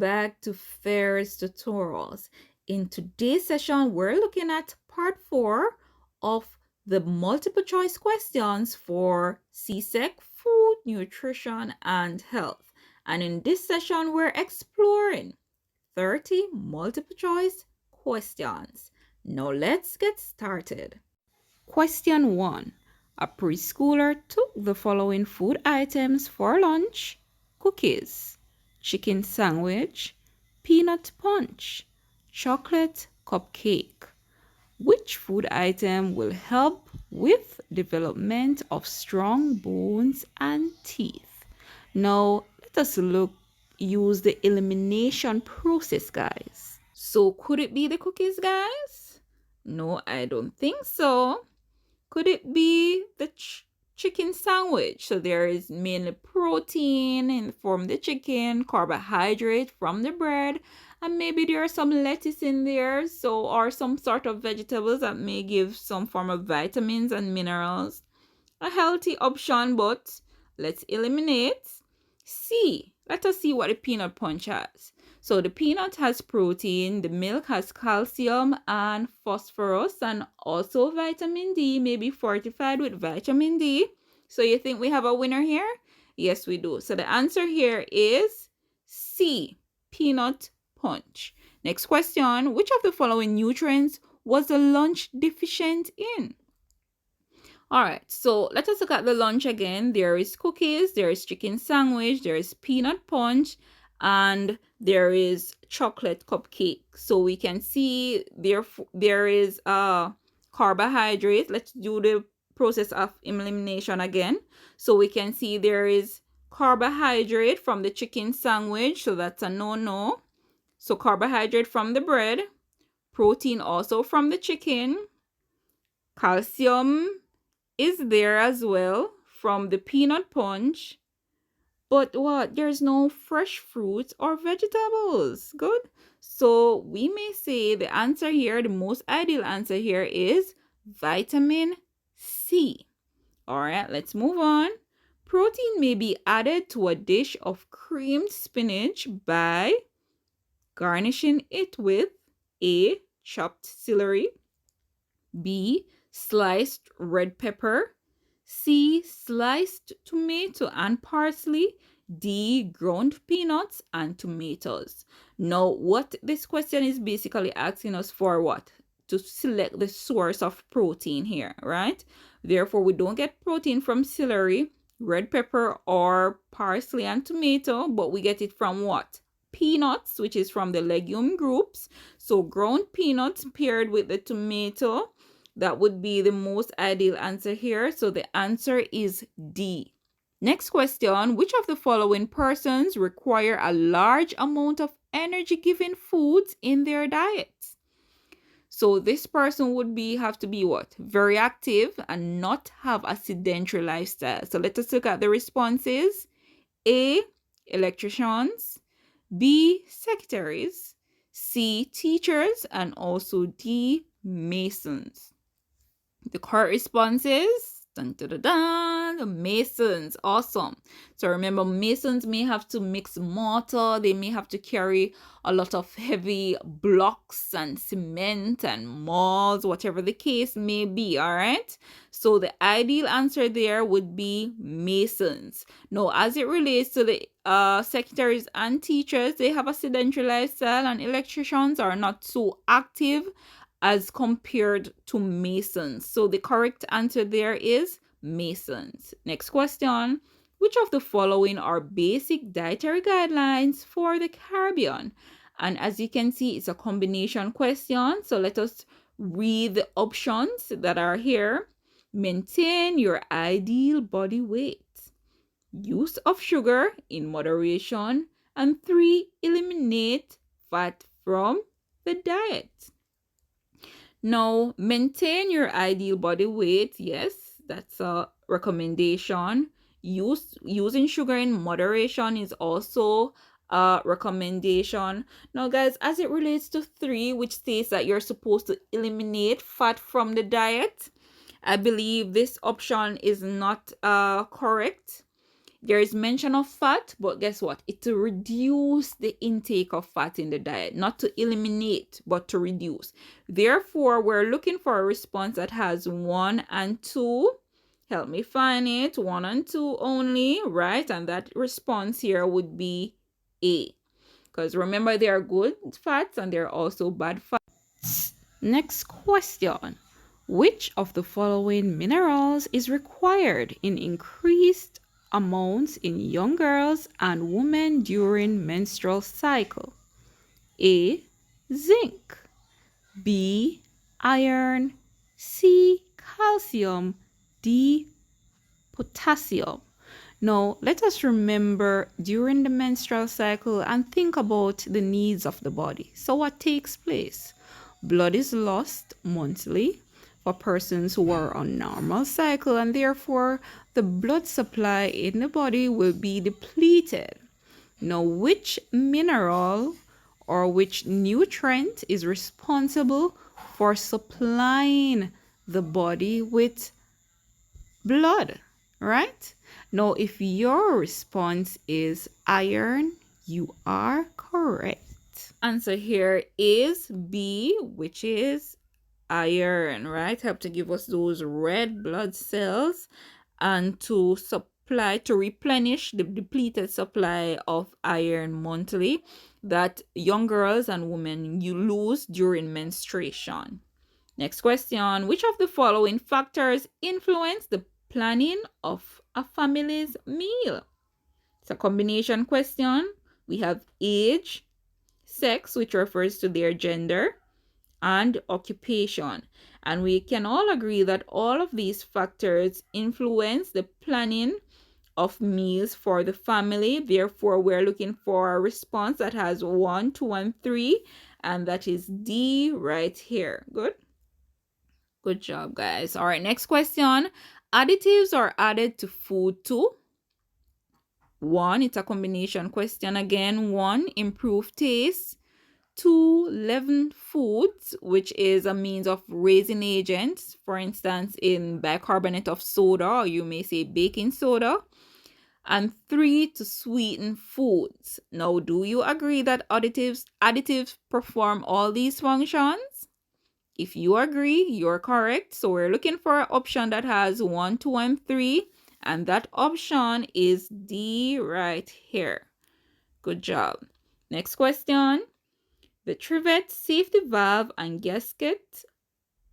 back to Fair's Tutorials. In today's session, we're looking at part 4 of the multiple choice questions for CSEC Food, Nutrition, and Health. And in this session, we're exploring 30 multiple choice questions. Now let's get started. Question 1. A preschooler took the following food items for lunch: cookies, chicken sandwich, peanut punch, chocolate cupcake. Which food item will help with development of strong bones and teeth? Now, let us use the elimination process, guys. So, could it be the cookies, guys? No, I don't think so. Could it be the chicken sandwich? So there is mainly protein from the chicken, carbohydrate from the bread, and maybe there's some lettuce in there, so or some sort of vegetables that may give some form of vitamins and minerals. A healthy option, but let's eliminate. C. Let us see what the peanut punch has. So the peanut has protein, the milk has calcium and phosphorus, and also vitamin D, maybe fortified with vitamin D. So you think we have a winner here? Yes, we do. So the answer here is C, peanut punch. Next question, which of the following nutrients was the lunch deficient in? All right, so let us look at the lunch again. There is cookies, there is chicken sandwich, there is peanut punch, and there is chocolate cupcake. So we can see there is carbohydrate. Let's do the process of elimination again. So we can see there is carbohydrate from the chicken sandwich, so that's a no. So carbohydrate from the bread, protein also from the chicken, calcium is there as well from the peanut punch. But what? There's no fresh fruits or vegetables. Good. So we may say the answer here, the most ideal answer here is vitamin C. All right, let's move on. Protein may be added to a dish of creamed spinach by garnishing it with A, chopped celery, B, sliced red pepper, C, sliced tomato and parsley, D, ground peanuts and tomatoes. Now, what this question is basically asking us for what? To select the source of protein here, right? Therefore, we don't get protein from celery, red pepper, or parsley and tomato, but we get it from what? Peanuts, which is from the legume groups. So ground peanuts paired with the tomato, that would be the most ideal answer here. So the answer is D. Next question, which of the following persons require a large amount of energy-giving foods in their diet? So this person would have to be what? Very active and not have a sedentary lifestyle. So let us look at the responses. A, electricians, B, secretaries, C, teachers, and also D, masons. The correct response is the masons. Awesome. So remember, masons may have to mix mortar. They may have to carry a lot of heavy blocks and cement and malls, whatever the case may be. All right. So the ideal answer there would be masons. Now, as it relates to the secretaries and teachers, they have a sedentary lifestyle, and electricians are not so active as compared to masons. So the correct answer there is masons. Next question. Which of the following are basic dietary guidelines for the Caribbean? And as you can see, it's a combination question. So let us read the options that are here. Maintain your ideal body weight. Use of sugar in moderation. And 3, eliminate fat from the diet. Now, maintain your ideal body weight. Yes, that's a recommendation. Using sugar in moderation is also a recommendation. Now, guys, as it relates to 3, which states that you're supposed to eliminate fat from the diet, I believe this option is not correct. There is mention of fat, but guess what? It to reduce the intake of fat in the diet, not to eliminate, but to reduce. Therefore, we're looking for a response that has 1 and 2. Help me find it. 1 and 2 only, right? And that response here would be A. Because remember, there are good fats and there are also bad fats. Next question. Which of the following minerals is required in increased amounts in young girls and women during menstrual cycle? A. Zinc. B. Iron. C. Calcium. D. Potassium. Now, let us remember during the menstrual cycle and think about the needs of the body. So, what takes place? Blood is lost monthly for persons who are on normal cycle, and therefore the blood supply in the body will be depleted. Now, which mineral or which nutrient is responsible for supplying the body with blood, right? Now, if your response is iron, you are correct. Answer here is B, which is iron, right? Help to give us those red blood cells and to replenish the depleted supply of iron monthly that young girls and women you lose during menstruation. Next question. Which of the following factors influence the planning of a family's meal? It's a combination question. We have age, sex, which refers to their gender, and occupation. And we can all agree that all of these factors influence the planning of meals for the family. Therefore, we're looking for a response that has 1, 2, and 3, and that is D right here. Good. Good job, guys. All right, next question. Additives are added to food too. 1, it's a combination question again. 1, improve taste. 2, leaven foods, which is a means of raising agents, for instance, in bicarbonate of soda, or you may say baking soda. And 3, to sweeten foods. Now, do you agree that additives perform all these functions? If you agree, you're correct. So we're looking for an option that has 1, 2, and 3. And that option is D right here. Good job. Next question. The trivet, safety valve, and gasket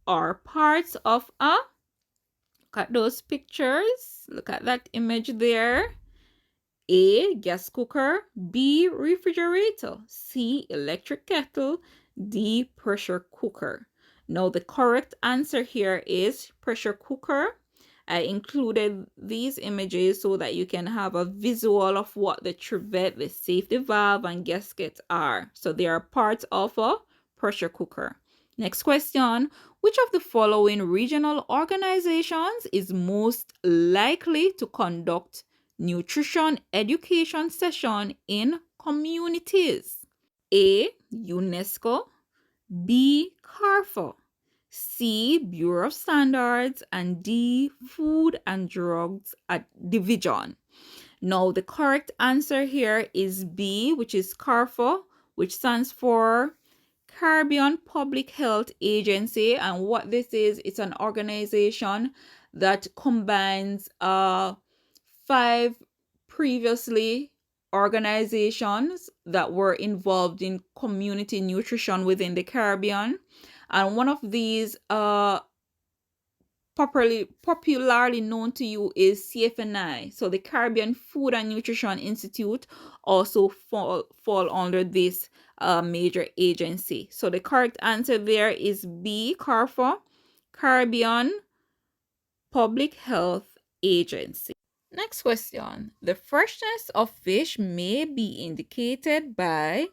are parts of a... Look at those pictures. Look at that image there. A, gas cooker. B, refrigerator. C, electric kettle. D, pressure cooker. Now, the correct answer here is pressure cooker. I included these images so that you can have a visual of what the trivet, the safety valve, and gasket are. So they are parts of a pressure cooker. Next question. Which of the following regional organizations is most likely to conduct nutrition education session in communities? A, UNESCO. B, CARFO. C, Bureau of Standards. And D, Food and Drugs Division. Now, the correct answer here is B, which is CARFO, which stands for Caribbean Public Health Agency. And what this is, it's an organization that combines 5 previously organizations that were involved in community nutrition within the Caribbean. And one of these popularly known to you is CFNI. So the Caribbean Food and Nutrition Institute also fall under this major agency. So the correct answer there is B, CARFA, Caribbean Public Health Agency. Next question. The freshness of fish may be indicated by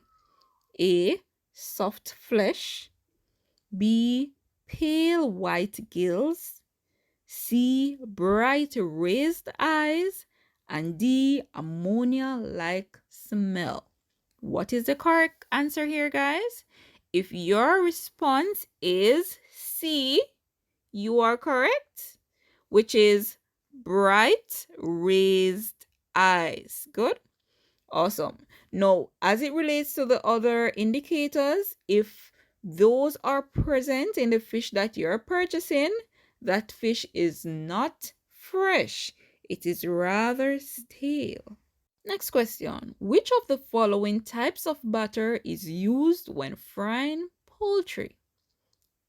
A, soft flesh. B, pale white gills. C, bright raised eyes. And D, ammonia-like smell. What is the correct answer here, guys? If your response is C, you are correct, which is bright raised eyes. Good? Awesome. Now, as it relates to the other indicators, if those are present in the fish that you're purchasing, that fish is not fresh. It is rather stale. Next question. Which of the following types of butter is used when frying poultry?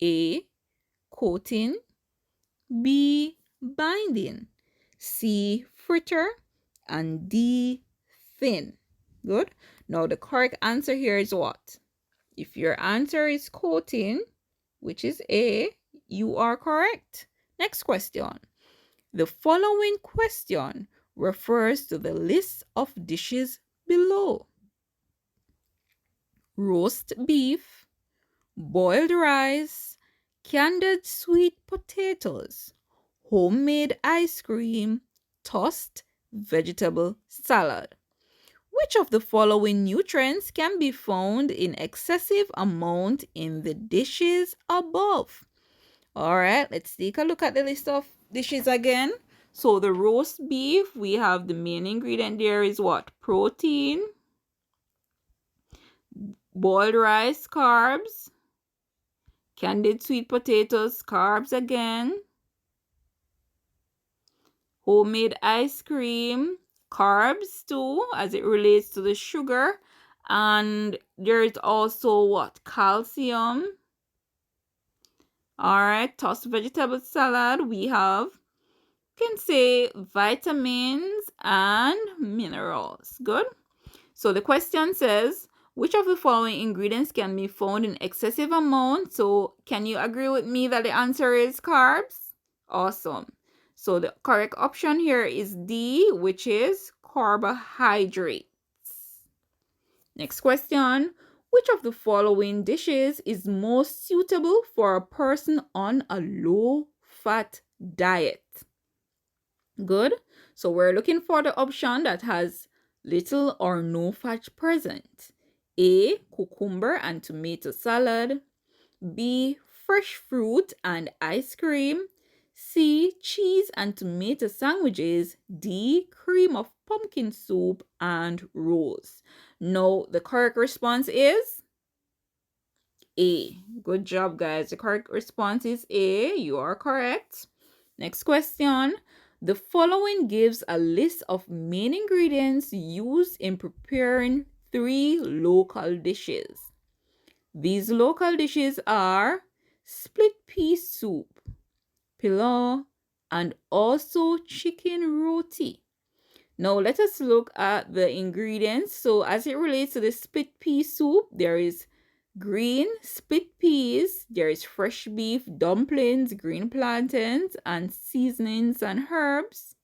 A. Coating. B. Binding. C. Fritter. And D. Thin. Good. Now the correct answer here is what? If your answer is coating, which is A, you are correct. Next question. The following question refers to the list of dishes below. Roast beef, boiled rice, candied sweet potatoes, homemade ice cream, tossed vegetable salad. Which of the following nutrients can be found in excessive amount in the dishes above? All right, let's take a look at the list of dishes again. So the roast beef, we have the main ingredient there is what? Protein, boiled rice, carbs, candied sweet potatoes, carbs again, homemade ice cream, carbs too, as it relates to the sugar. And there is also what? Calcium. All right, tossed vegetable salad. We have, you can say, vitamins and minerals. Good. So the question says, which of the following ingredients can be found in excessive amount? So can you agree with me that the answer is carbs? Awesome. So the correct option here is D, which is carbohydrates. Next question. Which of the following dishes is most suitable for a person on a low-fat diet? Good. So we're looking for the option that has little or no fat present. A. Cucumber and tomato salad. B. Fresh fruit and ice cream. C. Cheese and tomato sandwiches. D. Cream of pumpkin soup and rolls. No, the correct response is A. Good job, guys. The correct response is A. You are correct. Next question. The following gives a list of main ingredients used in preparing 3 local dishes. These local dishes are split pea soup, pilau, and also chicken roti. Now let us look at the ingredients. So as it relates to the split pea soup, there is green split peas, there is fresh beef, dumplings, green plantains, and seasonings and herbs.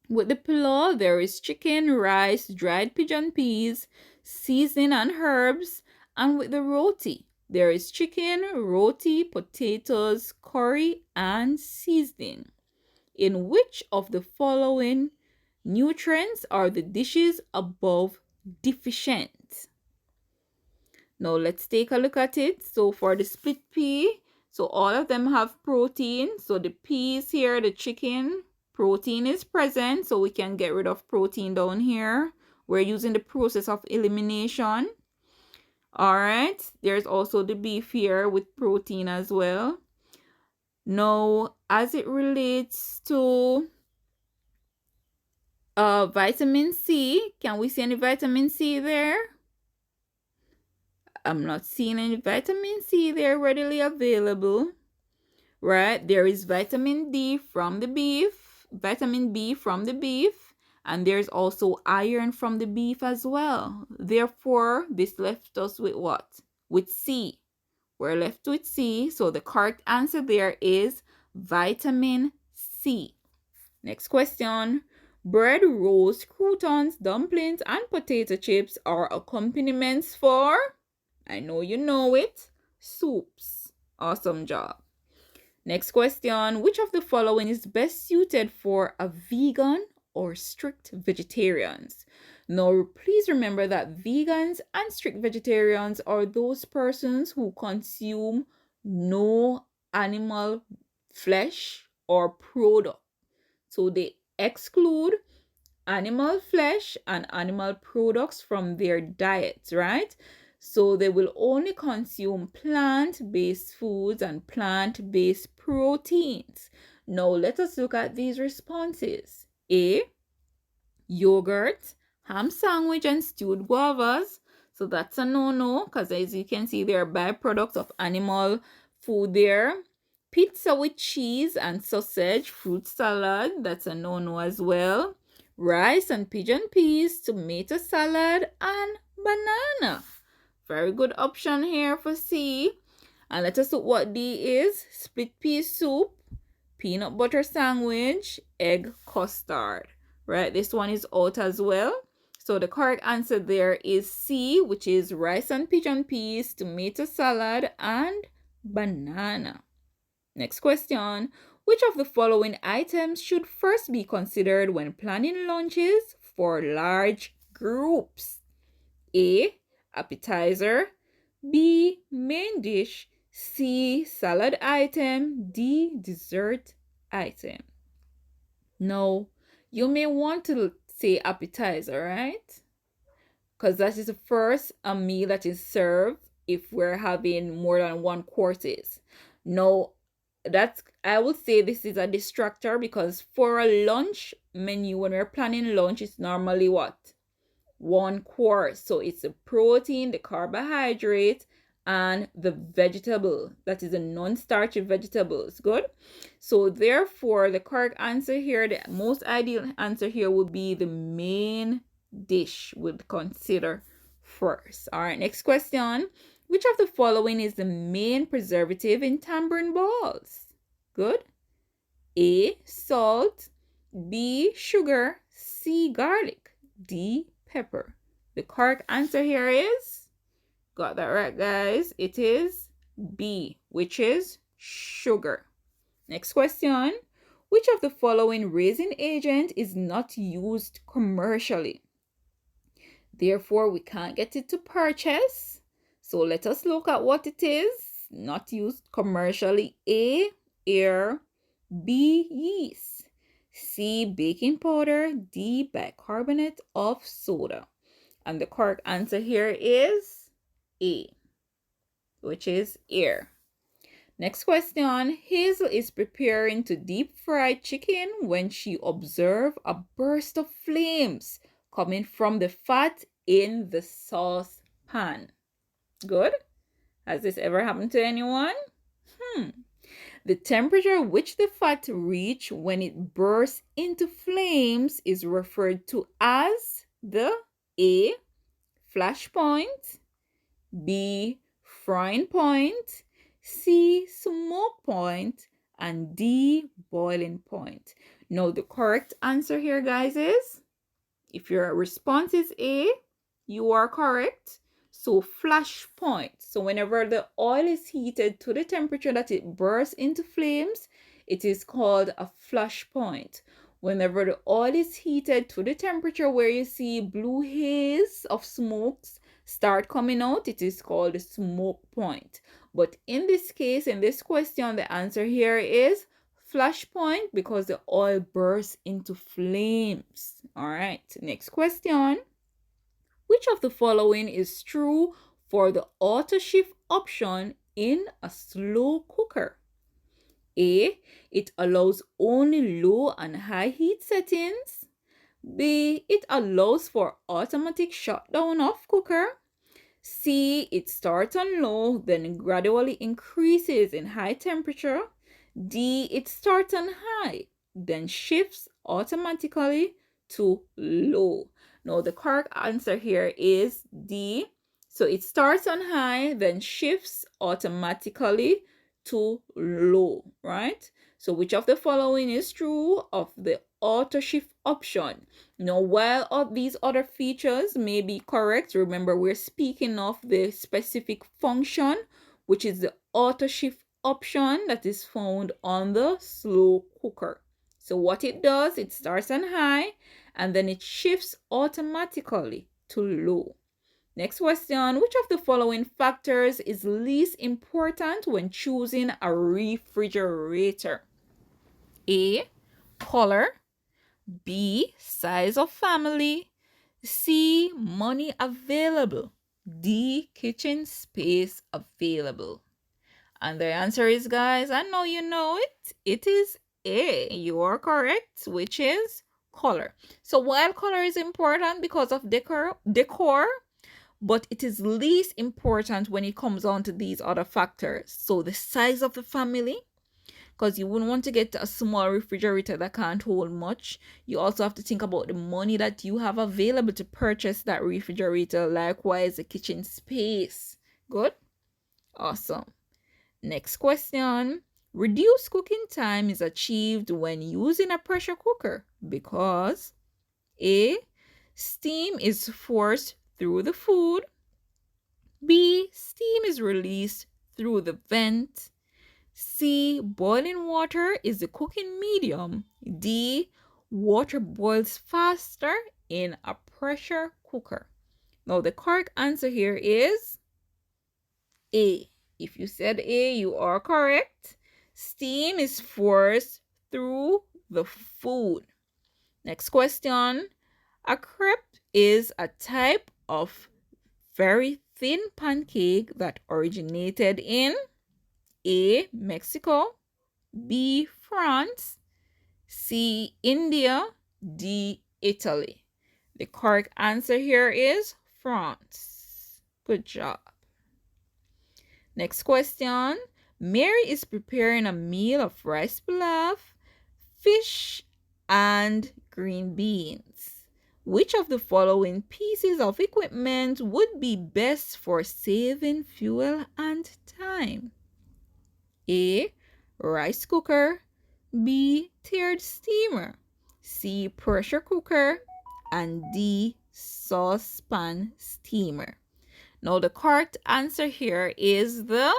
With the pilau, there is chicken, rice, dried pigeon peas, seasoning and herbs. And with the roti, there is chicken, roti, potatoes, curry, and seasoning. In which of the following nutrients are the dishes above deficient? Now let's take a look at it. So for the split pea, so all of them have protein. So the peas here, the chicken, protein is present. So we can get rid of protein down here. We're using the process of elimination. All right. There's also the beef here with protein as well. Now, as it relates to vitamin C, can we see any vitamin C there? I'm not seeing any vitamin C there readily available, right? There is vitamin D from the beef, vitamin B from the beef, and there's also iron from the beef as well. Therefore, this left us with what? With C. We're left with C, so the correct answer there is vitamin C. Next question. Bread, rolls, croutons, dumplings, and potato chips are accompaniments for, I know you know it, soups. Awesome job. Next question. Which of the following is best suited for a vegan or strict vegetarians? Now, please remember that vegans and strict vegetarians are those persons who consume no animal flesh or product. So they exclude animal flesh and animal products from their diets, right? So they will only consume plant-based foods and plant-based proteins. Now let us look at these responses. A, yogurt, ham sandwich, and stewed guavas. So that's a no-no because as you can see, they're byproducts of animal food there. Pizza with cheese and sausage, fruit salad, that's a no-no as well. Rice and pigeon peas, tomato salad, and banana. Very good option here for C. And let us look what D is. Split pea soup, peanut butter sandwich, egg custard. Right, this one is out as well. So the correct answer there is C, which is rice and pigeon peas, tomato salad, and banana. Next question. Which of the following items should first be considered when planning lunches for large groups? A, appetizer. B, main dish. C, salad item. D, dessert item. Now, you may want to say appetizer, right? Because that is the first a meal that is served if we're having more than one courses. Now, that's I would say this is a distractor because for a lunch menu, when we're planning lunch, it's normally what? One course. So it's the protein, the carbohydrate, and the vegetable. That is the non-starchy vegetables. Good. So therefore, the correct answer here, the most ideal answer here would be the main dish would consider first. All right, next question. Which of the following is the main preservative in tambourine balls? Good. A, salt. B, sugar. C, garlic. D, pepper. The correct answer here is, got that right, guys? It is B, which is sugar. Next question. Which of the following raising agent is not used commercially? Therefore, we can't get it to purchase. So let us look at what it is. Not used commercially. A, air. B, yeast. C, baking powder. D, bicarbonate of soda. And the correct answer here is A, which is air. Next question. Hazel is preparing to deep fry chicken when she observed a burst of flames coming from the fat in the saucepan. Good? Has this ever happened to anyone? The temperature which the fat reach when it bursts into flames is referred to as the A, flash point, B, frying point, C, smoke point, and D, boiling point. Now, the correct answer here, guys, is if your response is A, you are correct. So, flash point. So, whenever the oil is heated to the temperature that it bursts into flames, it is called a flash point. Whenever the oil is heated to the temperature where you see blue haze of smokes start coming out, it is called the smoke point. But in this case, in this question, the answer here is flash point because the oil bursts into flames. All right, next question. Which of the following is true for the auto shift option in a slow cooker? A, it allows only low and high heat settings. B, it allows for automatic shutdown of cooker. C, it starts on low, then gradually increases in high temperature. D, it starts on high, then shifts automatically to low. Now, the correct answer here is D. So it starts on high, then shifts automatically to low, right? So which of the following is true of the auto shift option? Now, while all these other features may be correct, remember we're speaking of the specific function, which is the auto shift option that is found on the slow cooker. So what it does, it starts on high and then it shifts automatically to low. Next question. Which of the following factors is least important when choosing a refrigerator? A, color. B, size of family, C, money available, D, kitchen space available. And the answer is, guys, I know you know it. It is A. You are correct, which is color. So while color is important because of decor, but it is least important when it comes on to these other factors. So the size of the family, because you wouldn't want to get a small refrigerator that can't hold much. You also have to think about the money that you have available to purchase that refrigerator. Likewise, the kitchen space. Good? Awesome. Next question. Reduced cooking time is achieved when using a pressure cooker because A, steam is forced through the food. B, steam is released through the vent. C, boiling water is the cooking medium. D, water boils faster in a pressure cooker. Now, the correct answer here is A. If you said A, you are correct. Steam is forced through the food. Next question. A crepe is a type of very thin pancake that originated in A, Mexico, B, France, C, India, D, Italy. The correct answer here is France. Good job. Next question. Mary is preparing a meal of rice pilaf, fish, and green beans. Which of the following pieces of equipment would be best for saving fuel and time? A, rice cooker, B, tiered steamer, C, pressure cooker, and D, saucepan steamer. Now the correct answer here is the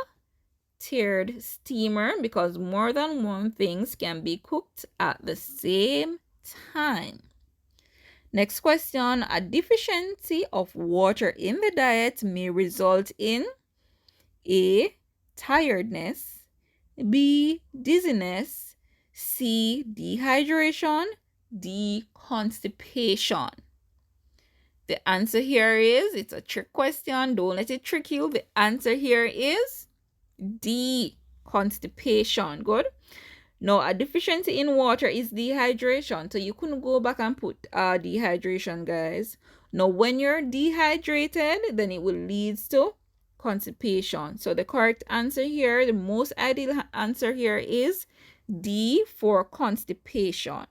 tiered steamer because more than one things can be cooked at the same time. Next question. A deficiency of water in the diet may result in A, tiredness, B, dizziness, C, dehydration, D, constipation. The answer here is, it's a trick question, don't let it trick you. The answer here is D, constipation. Good. Now, a deficiency in water is dehydration. So you couldn't go back and put dehydration, guys. Now, when you're dehydrated, then it will lead to constipation. So the correct answer here, the most ideal answer here is D for constipation.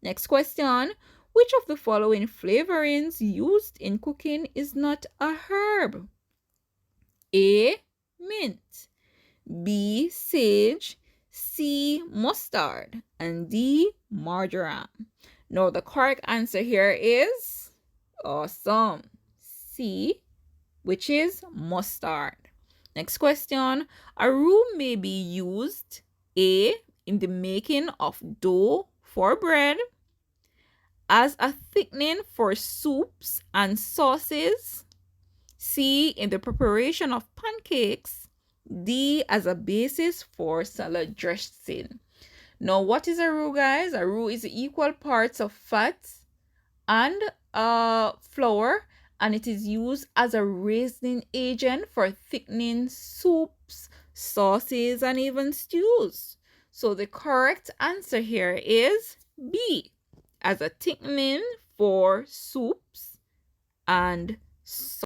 Next question. Which of the following flavorings used in cooking is not a herb? A, mint, B, sage, C, mustard, and D, marjoram. Now, the correct answer here is awesome. C, which is mustard. Next question. A roux may be used A, in the making of dough for bread, as a thickening for soups and sauces, C, in the preparation of pancakes, D, as a basis for salad dressing. Now, what is a roux, guys? A roux is equal parts of fat and flour, and it is used as a raising agent for thickening soups, sauces, and even stews. So the correct answer here is B, as a thickening for soups and sauces.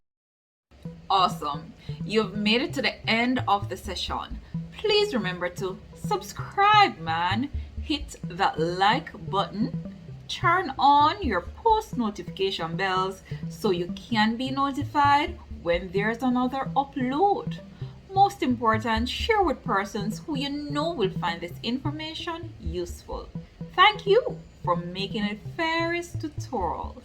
Awesome. You've made it to the end of the session. Please remember to subscribe, man. Hit that like button. Turn on your post notification bells so you can be notified when there's another upload. Most important, share with persons who you know will find this information useful. Thank you for making it Ferris Tutorials.